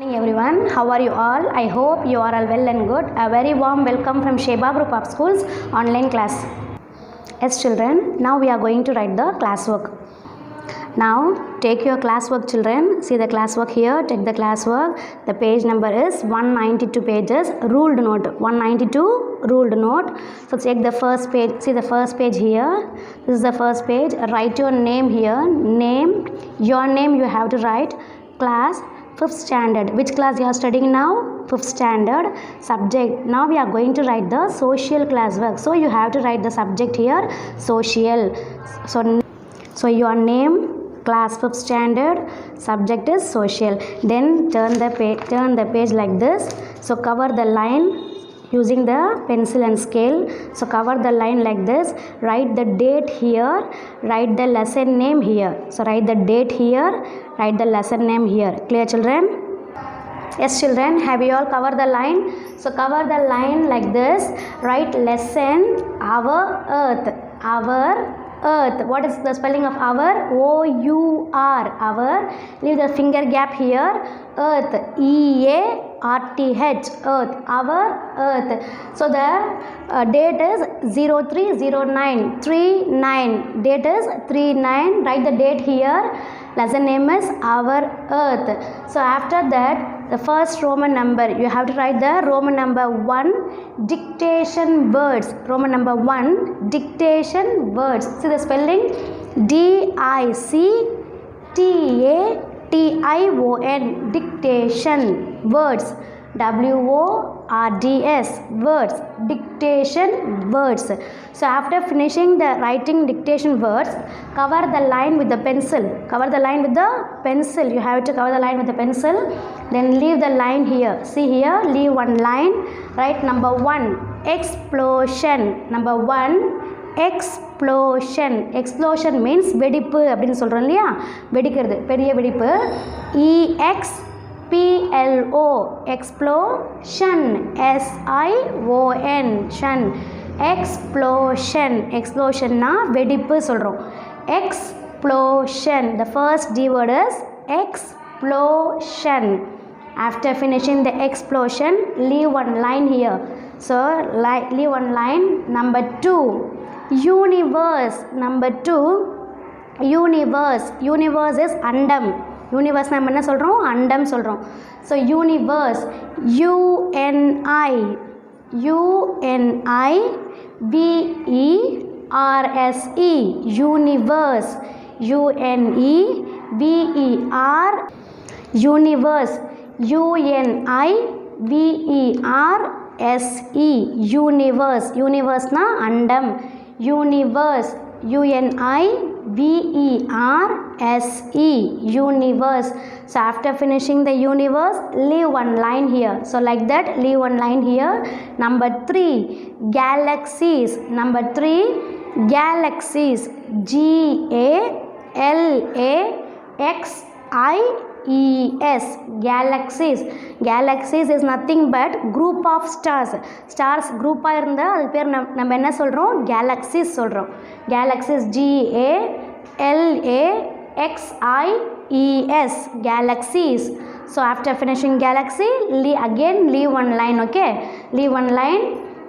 Good morning everyone, how are you all? I hope you are all well and good. A very warm welcome from Sheba Group of Schools online class. Yes children, now we are going to write the classwork. Now take your classwork children, see the classwork here, take the classwork. The page number is 192 pages, ruled note, 192 ruled note. So take the first page, see the first page here, this is the first page. Write your name here, name, your name you have to write, class, 5th standard. Which class you are studying now? 5th standard. Subject. Now we are going to write the social classwork. So you have to write the subject here, social. So your name, class 5th standard, subject is social. Then turn the page like this. So cover the line using the pencil and scale. So cover the line like this. Write the date here. Write the lesson name here. So write the date here. Write the lesson name here. Clear children? Yes children, have you all covered the line? So cover the line like this. Write lesson, our earth. Our earth. What is the spelling of our? O-U-R. Our. Leave the finger gap here. Earth. E-A-R-T-H. Earth. Our earth. So the date is 03.09.2020. Date is 39. Write the date here. Lesson name is our earth. So after that, the first Roman number, you have to write the Roman number 1 dictation words. Roman number 1 dictation words. See the spelling? D-I-C-T-A-T-I-O-N. Dictation words. W-O-R-D-S. Words. Dictation words. So after finishing the writing dictation words, cover the line with the pencil. Cover the line with the pencil. You have to cover the line with the pencil. Then leave the line here. See here, leave one line. Write number 1, explosion. Number 1, explosion. Explosion means வெடிப்பு அப்படின்னு சொல்றோம் இல்லையா? வெடிக்கிறது, பெரிய வெடிப்பு. E-X-P-L-O. Explosion. S-I-O-N. Shun. Explosion. Explosion na வெடிப்பு சொல்றோம். Explosion. The first D word is explosion. After finishing the explosion, leave one line here. So leave one line. Number 2, universe. Number 2, universe. Universe is andam. Universe நம்ம என்ன சொல்றோம்? அண்டம் சொல்றோம். So universe. U-N-I. U-N-I-V-E-R-S-E. Universe. U-N-E-V-E-R. Universe. U-N-I-V-E-R-S-E. Universe. Universe na andam. Universe. U-N-I-V-E-R-S-E. Universe. So after finishing the universe, leave one line here. So like that, leave one line here. Number 3, galaxies. Number 3, galaxies. G-A-L-A-X-I-E-S. Galaxies. Galaxies is nothing but group of stars. Stars group ஆ இருந்தா அது பேர் நம்ம என்ன சொல்றோம்? Galaxies சொல்றோம். Galaxies. G-A-L-A-X-I-E-S. Galaxies. So after finishing galaxy, again leave one line. Okay, leave one line.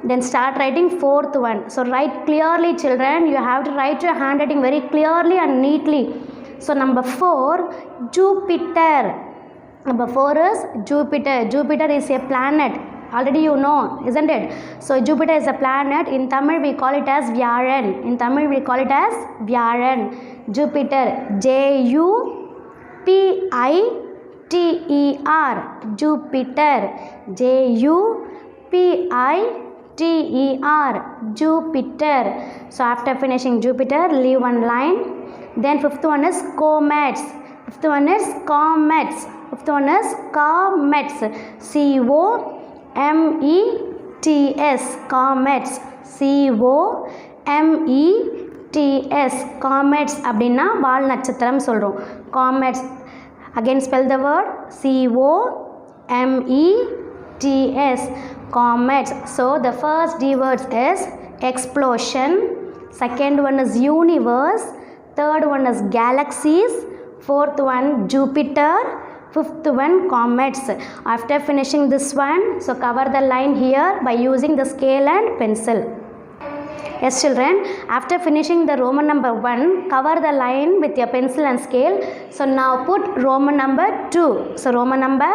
Then start writing 4th one. So write clearly children. You have to write your handwriting very clearly and neatly. So number 4, Jupiter. Number 4 is Jupiter. Jupiter is a planet. Already you know, isn't it? So Jupiter is a planet. In Tamil we call it as Vyaran. In Tamil we call it as Vyaran. Jupiter. J-U-P-I-T-E-R. Jupiter. J-U-P-I-T-E-R. Jupiter. So after finishing Jupiter, leave one line. Then 5th one is comets. 5th one is comets. 5th one is comets. C-O-M-E-T-S. Comets. C-O-M-E-T-S. Comets அப்படின்னா வால் நட்சத்திரம் சொல்றோம். Comets. Again spell the word. C-O-M-E-T-S. Comets. So the first D words is explosion. Second one is universe. Third one is galaxies. Fourth one Jupiter. Fifth one, comets. After finishing this one, so cover the line here by using the scale and pencil. Yes children, after finishing the Roman number 1, cover the line with your pencil and scale. So now put Roman number 2. So Roman number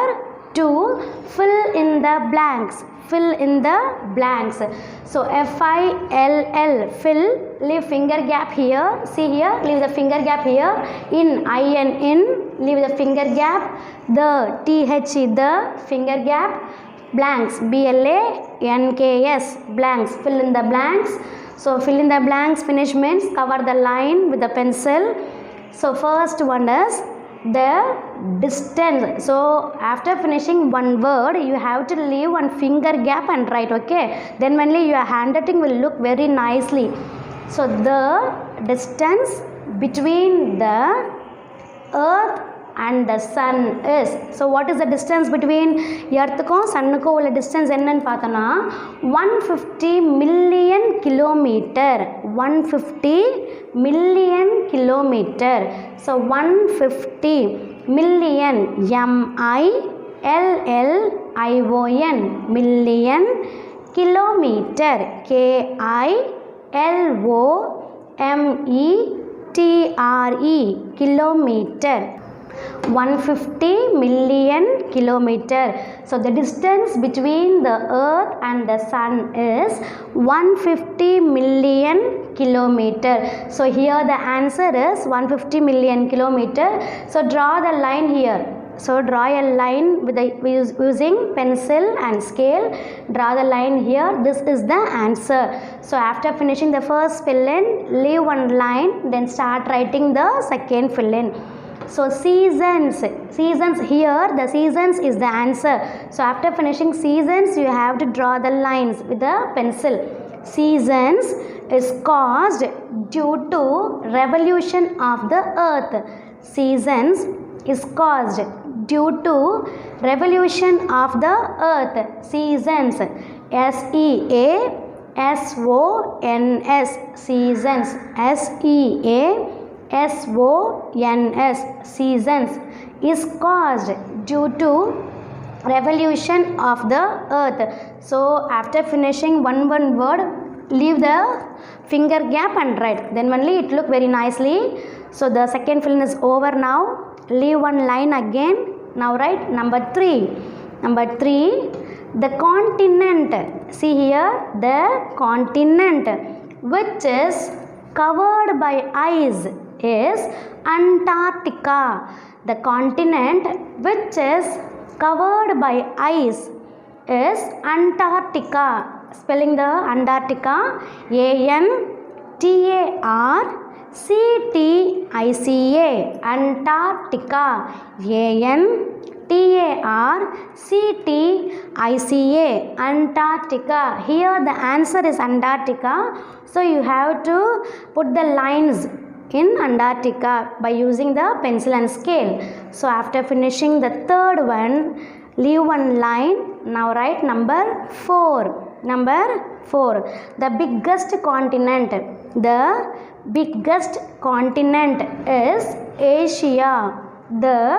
2, fill in the blanks. Fill in the blanks. So F-I-L-L, fill, leave finger gap here. See here, leave the finger gap here. In, I-N, leave the finger gap. The, T-H-E, the, finger gap. Blanks, B-L-A-N-K-S, blanks, fill in the blanks. So fill in the blanks, finish means cover the line with the pencil. So first one is the distance. So after finishing one word, you have to leave one finger gap and write, okay? Then only your handwriting will look very nicely. So the distance between the earth and the sun is. So what is the distance between earthukkum sunukkum ulla distance enna pathana 150 million kilometer. 150 million kilometer. So 150 million, M-I-L-L-I-O-N, million, kilometer, K-I-L-O-M-E-T-R-E, kilometer. 150 million kilometer. So the distance between the earth and the sun is 150 million kilometer. So here the answer is 150 million kilometer. So draw the line here. So draw a line with using pencil and scale. Draw the line here. This is the answer. So after finishing the first fill in, leave one line, then start writing the second fill in. So seasons here, the seasons is the answer. So after finishing seasons, you have to draw the lines with the pencil. Seasons is caused due to revolution of the earth. Seasons is caused due to revolution of the earth. Seasons, S-E-A-S-O-N-S, seasons, S-E-A-S-O-N-S, seasons is caused due to revolution of the earth. So after finishing one word, leave the finger gap and write. Then only it look very nicely. So the second fill is over now. Leave one line again. Now write number 3. Number 3, the continent. See here, the continent which is covered by ice is Antarctica. The continent which is covered by ice is Antarctica. Spelling the Antarctica, A-N-T-A-R-C-T-I-C-A, Antarctica, A-N-T-A-R-C-T-I-C-A, Antarctica. Here the answer is Antarctica. So you have to put the lines in Antarctica by using the pencil and scale. So after finishing the third one, leave one line. Now write number 4. Number 4, the biggest continent. The biggest continent is Asia. The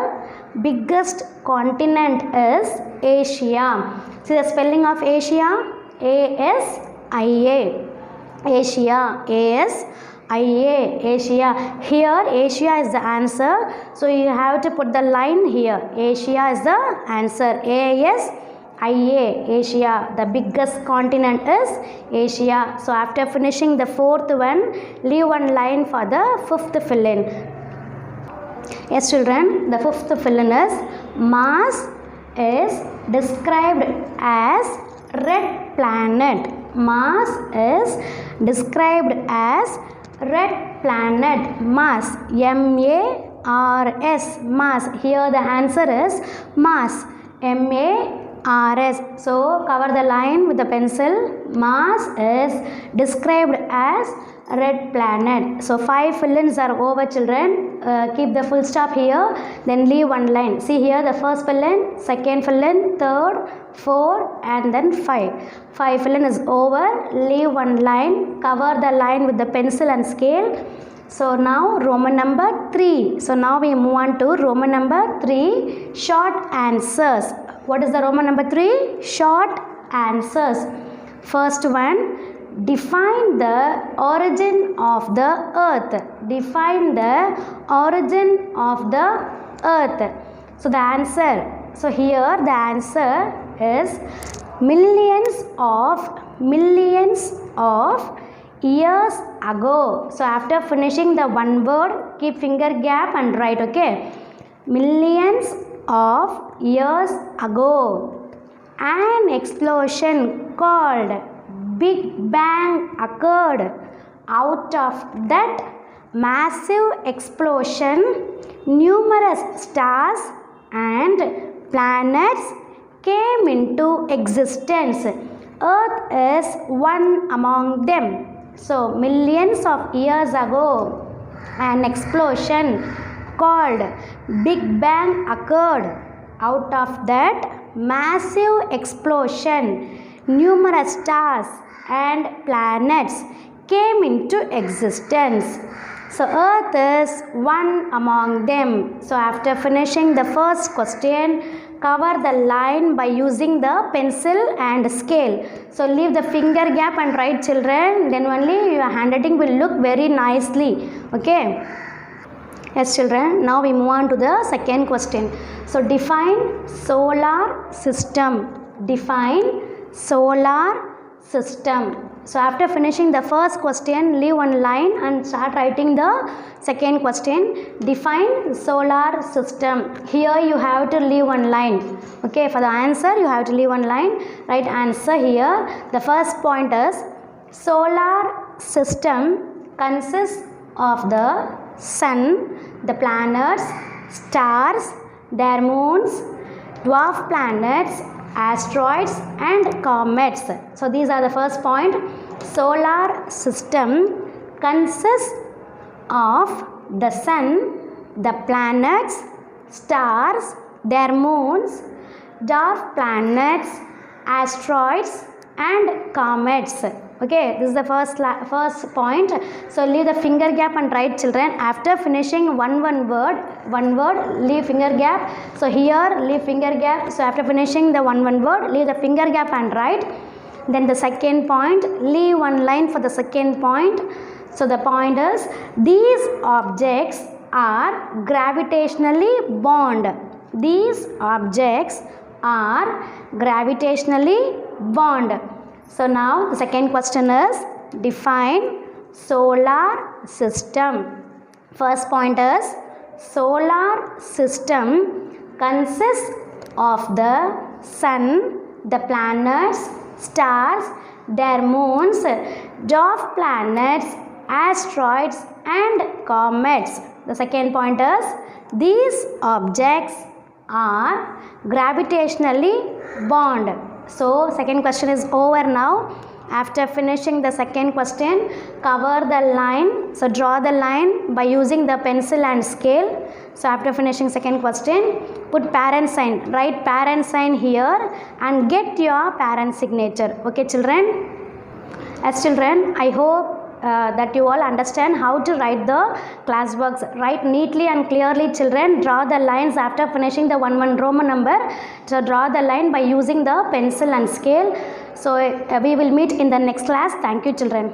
biggest continent is Asia. See the spelling of Asia, A-S-I-A, Asia, A-S-I-A, Asia. Here Asia is the answer. So you have to put the line here. Asia is the answer. A-S-I-A, Asia. The biggest continent is Asia. So after finishing the fourth one, leave one line for the fifth fill-in. Yes children, the fifth fill-in is Mars is described as red planet. Mars is described as red planet. Mars, M-A-R-S, Mars. Here the answer is Mars, M-A-R-S. So cover the line with the pencil. Mars is described as red planet. So 5 fill-ins are over children. Keep the full stop here, then leave one line. See here the first fill-in, second fill-in, third, 4 and then 5. 5 fill-in is over. Leave one line, cover the line with the pencil and scale. So now Roman number 3. So now we move on to Roman number 3, short answers. What is the Roman number 3? Short answers. First one, define the origin of the earth. Define the origin of the earth. So the answer, so here the answer is millions of years ago. So after finishing the one word, keep finger gap and write, okay? Millions of years ago, an explosion called Big Bang occurred. Out of that massive explosion, numerous stars and planets came into existence. Earth is one among them. So millions of years ago, an explosion called Big Bang occurred. Out of that massive explosion, numerous stars and planets came into existence. So earth is one among them. So after finishing the first question, cover the line by using the pencil and scale. So leave the finger gap and write, children, then only your handwriting will look very nicely. Okay. Yes, children, now we move on to the second question. So define solar system. Define solar system. So after finishing the first question, leave one line and start writing the second question. Define solar system. Here you have to leave one line. Okay, for the answer you have to leave one line. Write answer here. The first point is solar system consists of the sun, the planets, stars, their moons, dwarf planets, asteroids and comets. So these are the first point. Solar system consists of the sun, the planets, stars, their moons, dwarf planets, asteroids and comets. Okay, this is the first point. So leave the finger gap and write, children. After finishing one word, leave finger gap. So here leave finger gap. So after finishing the one word, leave the finger gap and write. Then the second point, leave one line for the second point. So the point is, these objects are gravitationally bound. These objects are gravitationally bound. So now the second question is define solar system. First point is solar system consists of the sun, the planets, stars, their moons, dwarf planets, asteroids and comets. The second point is these objects are gravitationally bound. So second question is over now. After finishing the second question, cover the line. So draw the line by using the pencil and scale. So after finishing second question, put parent sign. Write parent sign here and get your parent signature. Okay, children? As children, I hope that you all understand how to write the class works. Write neatly and clearly, children. Draw the lines after finishing the one Roman number. So draw the line by using the pencil and scale. So we will meet in the next class. Thank you, children.